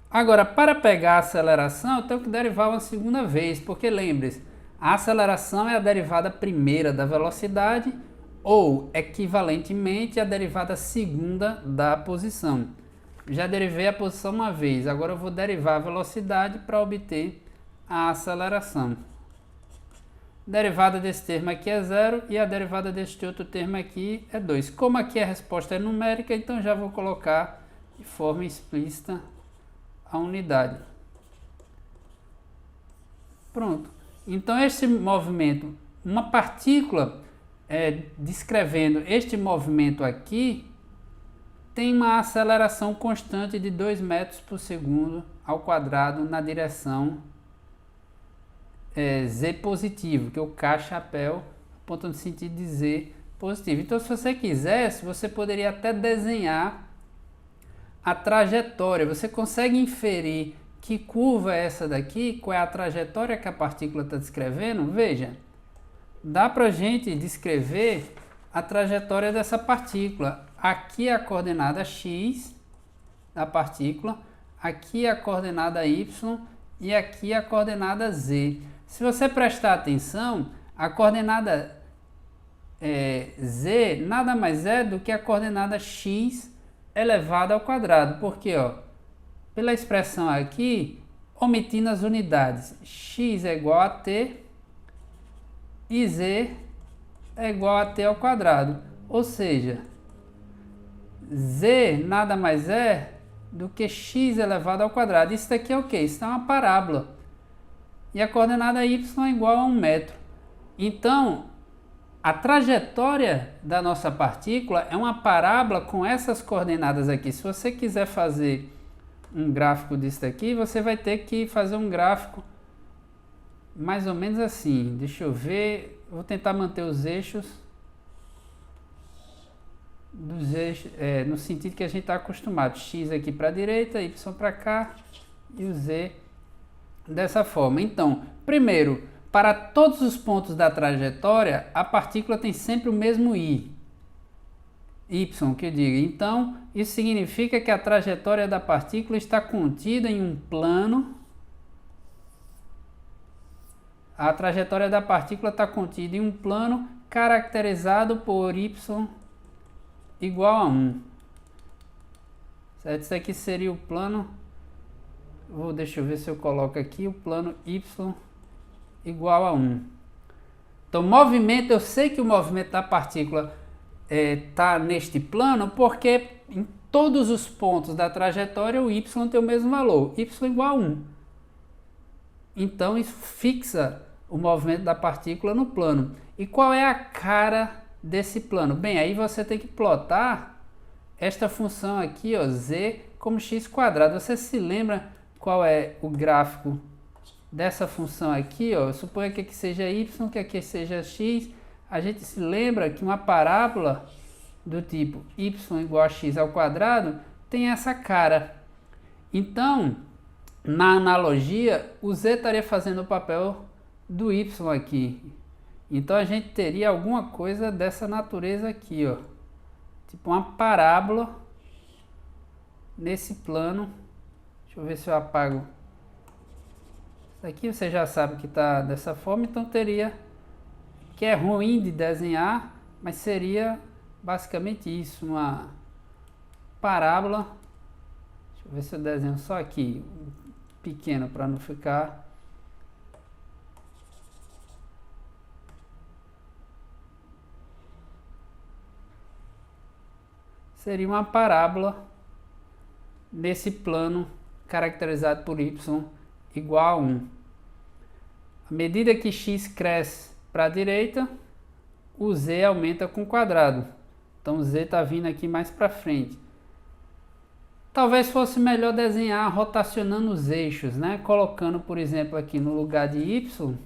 Agora, para pegar a aceleração, eu tenho que derivar uma segunda vez, porque lembre-se, a aceleração é a derivada primeira da velocidade ou, equivalentemente, a derivada segunda da posição. Já derivei a posição uma vez, agora eu vou derivar a velocidade para obter a aceleração. derivada desse termo aqui é 0 e a derivada deste outro termo aqui é 2. Como aqui a resposta é numérica, então já vou colocar de forma explícita a unidade. Pronto. Então esse movimento, uma partícula descrevendo este movimento aqui, tem uma aceleração constante de 2 metros por segundo ao quadrado na direção z positivo, que é o K-chapéu, apontando no sentido de z positivo. Então, se você quisesse, você poderia até desenhar a trajetória. Você consegue inferir que curva é essa daqui, qual é a trajetória que a partícula está descrevendo? Veja, dá para a gente descrever a trajetória dessa partícula. Aqui é a coordenada x da partícula, aqui é a coordenada y e aqui é a coordenada z. Se você prestar atenção, a coordenada z nada mais é do que a coordenada x elevado ao quadrado, porque pela expressão aqui, omitindo as unidades, x é igual a t e z é igual a t ao quadrado, ou seja, z nada mais é do que x elevado ao quadrado. Isso daqui é o quê? Isso é uma parábola. E a coordenada y é igual a 1 metro. Então, a trajetória da nossa partícula é uma parábola com essas coordenadas aqui. Se você quiser fazer um gráfico disso daqui, você vai ter que fazer um gráfico mais ou menos assim. Deixa eu ver, vou tentar manter os eixos no sentido que a gente está acostumado. X aqui para a direita, y para cá e o z dessa forma. Então, primeiro, para todos os pontos da trajetória, a partícula tem sempre o mesmo y, que eu digo. Então, isso significa que a trajetória da partícula está contida em um plano. A trajetória da partícula está contida em um plano caracterizado por y igual a 1. Certo? Isso aqui seria o plano. Deixa eu ver se eu coloco aqui o plano y igual a 1. Então, movimento, eu sei que o movimento da partícula está neste plano porque em todos os pontos da trajetória o y tem o mesmo valor, y igual a 1. Então, isso fixa o movimento da partícula no plano. E qual é a cara desse plano? Bem, aí você tem que plotar esta função aqui, z como x quadrado. Você se lembra qual é o gráfico dessa função aqui? Eu suponho que aqui seja y, que aqui seja x. A gente se lembra que uma parábola do tipo y igual a x ao quadrado tem essa cara. Então, na analogia, o z estaria fazendo o papel do y aqui. Então a gente teria alguma coisa dessa natureza aqui, tipo uma parábola nesse plano. Deixa eu ver se eu apago. Isso aqui você já sabe que está dessa forma, então teria, que é ruim de desenhar, mas seria basicamente isso, uma parábola. Deixa eu ver se eu desenho só aqui, pequeno para não ficar. Seria uma parábola nesse plano caracterizado por y igual a 1. À medida que x cresce para a direita, o z aumenta com o quadrado. Então o z está vindo aqui mais para frente. Talvez fosse melhor desenhar rotacionando os eixos, né? Colocando, por exemplo, aqui no lugar de y,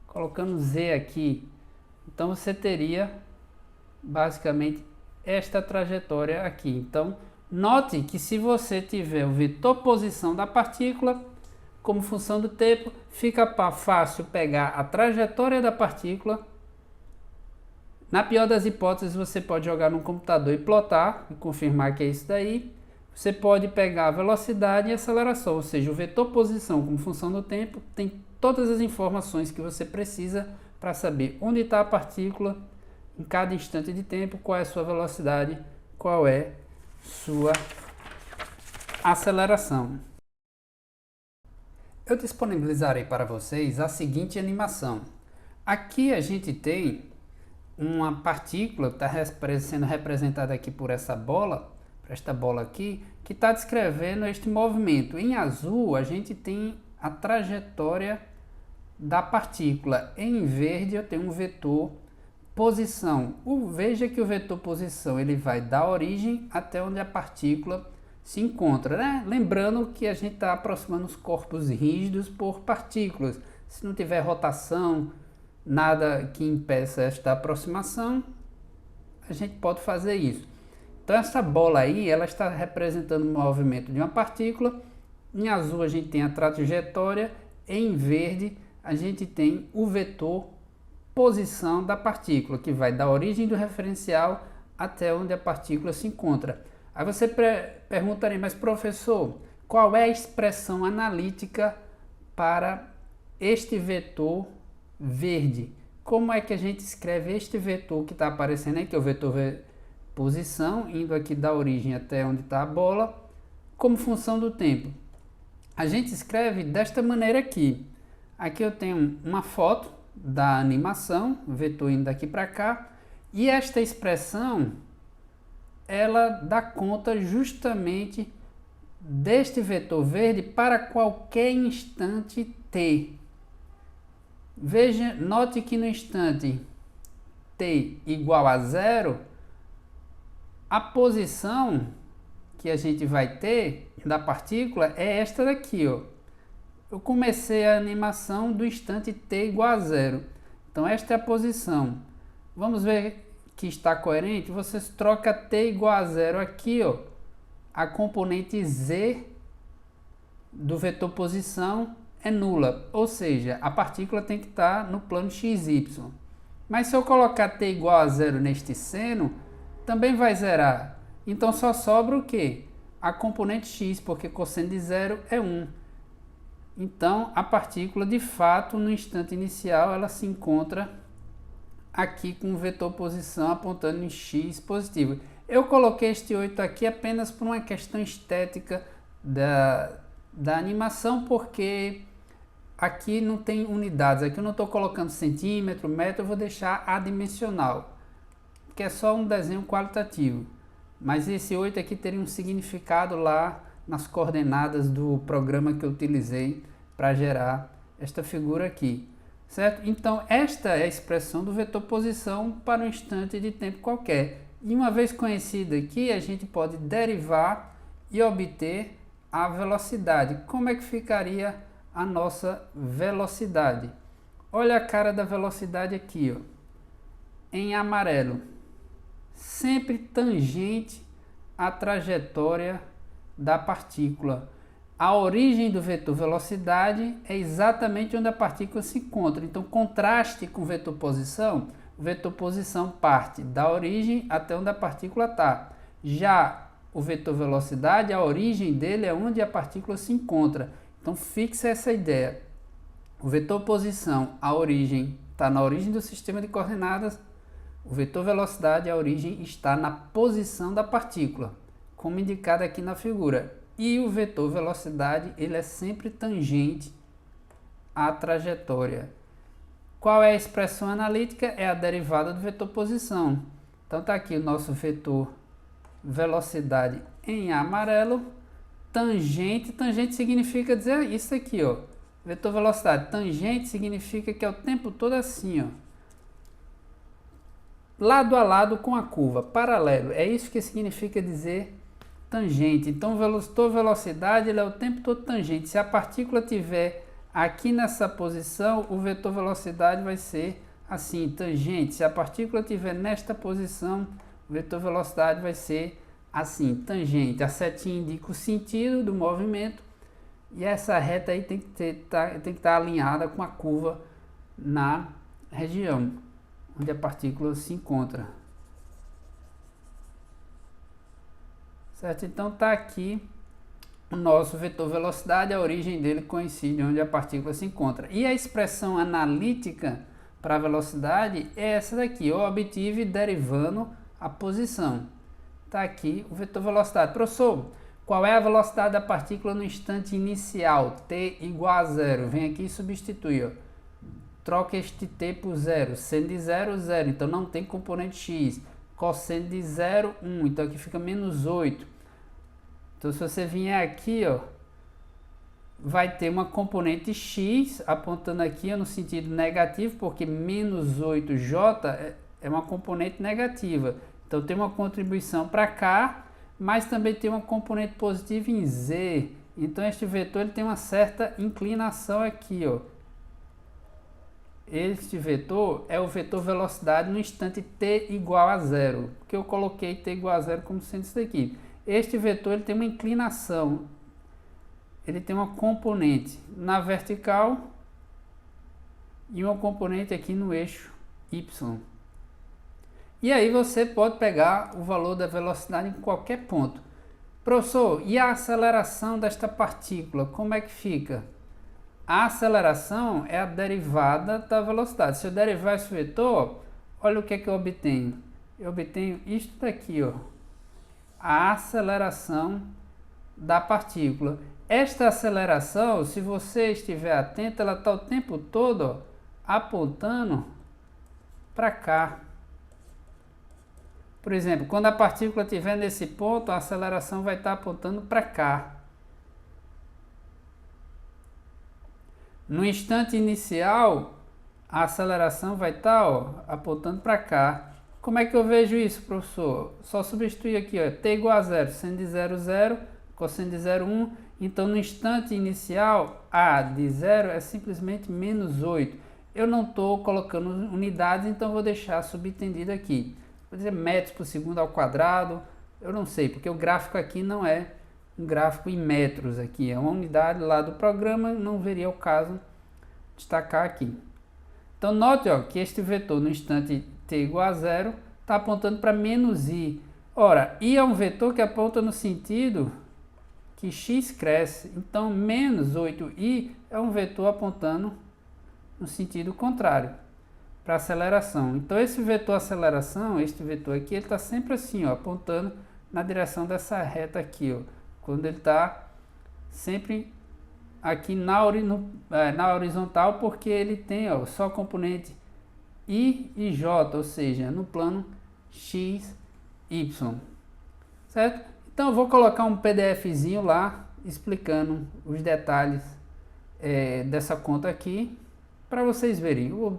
colocando z aqui. Então você teria basicamente esta trajetória aqui. Então, note que se você tiver o vetor posição da partícula como função do tempo, fica fácil pegar a trajetória da partícula. Na pior das hipóteses, você pode jogar no computador e plotar e confirmar que é isso daí. Você pode pegar a velocidade e a aceleração, ou seja, o vetor posição como função do tempo tem todas as informações que você precisa para saber onde está a partícula em cada instante de tempo, qual é a sua velocidade, qual é sua aceleração. Eu disponibilizarei para vocês a seguinte animação. Aqui a gente tem uma partícula, está sendo representada aqui por esta bola aqui, que está descrevendo este movimento. Em azul a gente tem a trajetória da partícula, em verde eu tenho um vetor posição. Veja que o vetor posição ele vai da origem até onde a partícula se encontra, né? Lembrando que a gente está aproximando os corpos rígidos por partículas. Se não tiver rotação, nada que impeça esta aproximação, a gente pode fazer isso. Então essa bola aí, ela está representando o movimento de uma partícula. Em azul a gente tem a trajetória, em verde a gente tem o vetor posição da partícula, que vai da origem do referencial até onde a partícula se encontra. Aí você perguntaria, mas professor, qual é a expressão analítica para este vetor verde? Como é que a gente escreve este vetor que está aparecendo aí, que é o vetor posição, indo aqui da origem até onde está a bola, como função do tempo? A gente escreve desta maneira aqui. Aqui eu tenho uma foto da animação, o vetor indo daqui para cá, e esta expressão ela dá conta justamente deste vetor verde para qualquer instante t. Veja, note que no instante t igual a 0, a posição que a gente vai ter da partícula é esta daqui, ó. Eu comecei a animação do instante t igual a 0. Então esta é a posição. Vamos ver que está coerente. Você troca t igual a 0 aqui, ó. A componente z do vetor posição é nula, ou seja, a partícula tem que estar no plano xy. Mas se eu colocar t igual a 0 neste seno, também vai zerar. Então só sobra o quê? A componente x, porque cosseno de 0 é 1. Então a partícula de fato no instante inicial ela se encontra aqui com o vetor posição apontando em x positivo. Eu coloquei este 8 aqui apenas por uma questão estética da animação, porque aqui não tem unidades, aqui eu não estou colocando centímetro, metro, eu vou deixar adimensional, que é só um desenho qualitativo. Mas esse 8 aqui teria um significado lá nas coordenadas do programa que eu utilizei para gerar esta figura aqui, certo? Então esta é a expressão do vetor posição para um instante de tempo qualquer. E uma vez conhecida aqui, a gente pode derivar e obter a velocidade. Como é que ficaria a nossa velocidade? Olha a cara da velocidade aqui, ó, em amarelo, sempre tangente à trajetória da partícula. A origem do vetor velocidade é exatamente onde a partícula se encontra. Então, contraste com o vetor posição. O vetor posição parte da origem até onde a partícula está. Já o vetor velocidade, a origem dele é onde a partícula se encontra. Então, fixa essa ideia. O vetor posição, a origem está na origem do sistema de coordenadas. O vetor velocidade, a origem está na posição da partícula, como indicado aqui na figura. E o vetor velocidade, ele é sempre tangente à trajetória. Qual é a expressão analítica? É a derivada do vetor posição. Então está aqui o nosso vetor velocidade em amarelo, tangente. Tangente significa dizer isso aqui, ó. Vetor velocidade, tangente significa que é o tempo todo assim, ó, lado a lado com a curva, paralelo. É isso que significa dizer tangente. Então, vetor velocidade ele é o tempo todo tangente. Se a partícula estiver aqui nessa posição, o vetor velocidade vai ser assim, tangente. Se a partícula estiver nesta posição, o vetor velocidade vai ser assim, tangente. A setinha indica o sentido do movimento e essa reta aí tem que estar alinhada com a curva na região onde a partícula se encontra. Certo? Então está aqui o nosso vetor velocidade, a origem dele coincide onde a partícula se encontra. E a expressão analítica para a velocidade é essa daqui, eu obtive derivando a posição. Está aqui o vetor velocidade. Professor, qual é a velocidade da partícula no instante inicial? T igual a 0. Vem aqui e substitui, ó. troca este t por 0, seno de 0, 0, então não tem componente x. Cosseno de 0, 1, então aqui fica menos 8. Então se você vier aqui, ó, vai ter uma componente x apontando aqui no sentido negativo, porque menos 8j é uma componente negativa. Então tem uma contribuição para cá, mas também tem uma componente positiva em z. Então este vetor ele tem uma certa inclinação aqui, ó. Este vetor é o vetor velocidade no instante t igual a 0, que eu coloquei t igual a 0 como sendo isso daqui. Este vetor ele tem uma inclinação, ele tem uma componente na vertical e uma componente aqui no eixo y. E aí você pode pegar o valor da velocidade em qualquer ponto. Professor, e a aceleração desta partícula, como é que fica? A aceleração é a derivada da velocidade. Se eu derivar esse vetor, olha o que é que eu obtenho. Eu obtenho isto daqui, ó, a aceleração da partícula. Esta aceleração, se você estiver atento, ela está o tempo todo, ó, apontando para cá. Por exemplo, quando a partícula estiver nesse ponto, a aceleração vai estar apontando para cá. No instante inicial, a aceleração vai estar, ó, apontando para cá. Como é que eu vejo isso, professor? Só substituir aqui, ó, t igual a 0, seno de 0, 0, cosseno de 0, 1. Então, no instante inicial, a de 0 é simplesmente menos 8. Eu não estou colocando unidades, então vou deixar subentendido aqui. Vou dizer metros por segundo ao quadrado, eu não sei, porque o gráfico aqui não é um gráfico em metros aqui, é uma unidade lá do programa, não veria o caso destacar aqui. Então note, ó, que este vetor no instante t igual a 0 está apontando para menos i. Ora, i é um vetor que aponta no sentido que x cresce, então menos 8i é um vetor apontando no sentido contrário, para aceleração. Então esse vetor aceleração, este vetor aqui, ele está sempre assim, ó, apontando na direção dessa reta aqui, ó, quando ele está sempre aqui na horizontal, porque ele tem, ó, só componente i e j, ou seja, no plano x, y, certo? Então eu vou colocar um PDFzinho lá explicando os detalhes dessa conta aqui para vocês verem. Eu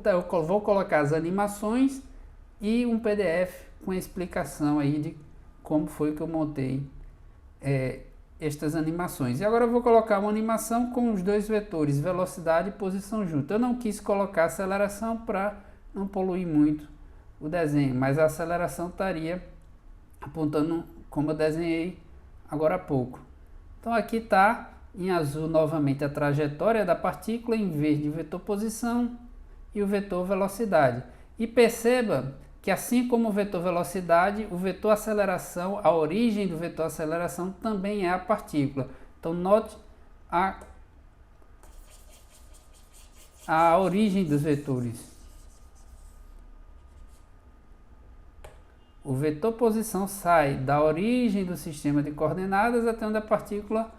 vou colocar as animações e um PDF com a explicação aí de como foi que eu montei estas animações. E agora eu vou colocar uma animação com os dois vetores, velocidade e posição junto. Eu não quis colocar aceleração para não poluir muito o desenho, mas a aceleração estaria apontando como eu desenhei agora há pouco. Então aqui está em azul novamente a trajetória da partícula em vez de vetor posição e o vetor velocidade. E perceba que assim como o vetor velocidade, o vetor aceleração, a origem do vetor aceleração também é a partícula. Então note a origem dos vetores. O vetor posição sai da origem do sistema de coordenadas até onde a partícula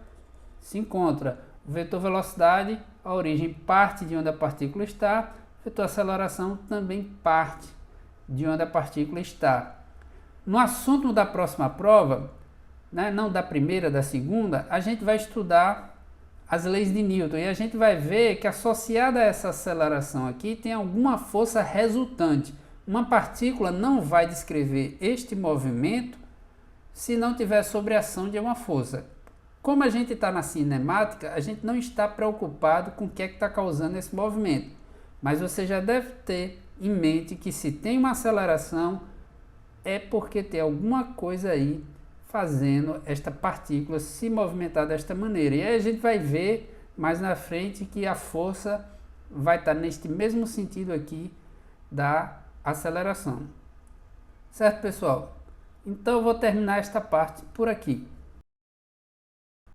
se encontra. O vetor velocidade, a origem parte de onde a partícula está. O vetor aceleração também parte de onde a partícula está. No assunto da próxima prova, né, não da primeira, da segunda, a gente vai estudar as leis de Newton e a gente vai ver que associada a essa aceleração aqui tem alguma força resultante. Uma partícula não vai descrever este movimento se não tiver sobreação de uma força. Como a gente está na cinemática, a gente não está preocupado com o que é que está causando esse movimento. Mas você já deve ter em mente que se tem uma aceleração, é porque tem alguma coisa aí fazendo esta partícula se movimentar desta maneira. E aí a gente vai ver mais na frente que a força vai estar neste mesmo sentido aqui da aceleração. Certo, pessoal? Então eu vou terminar esta parte por aqui.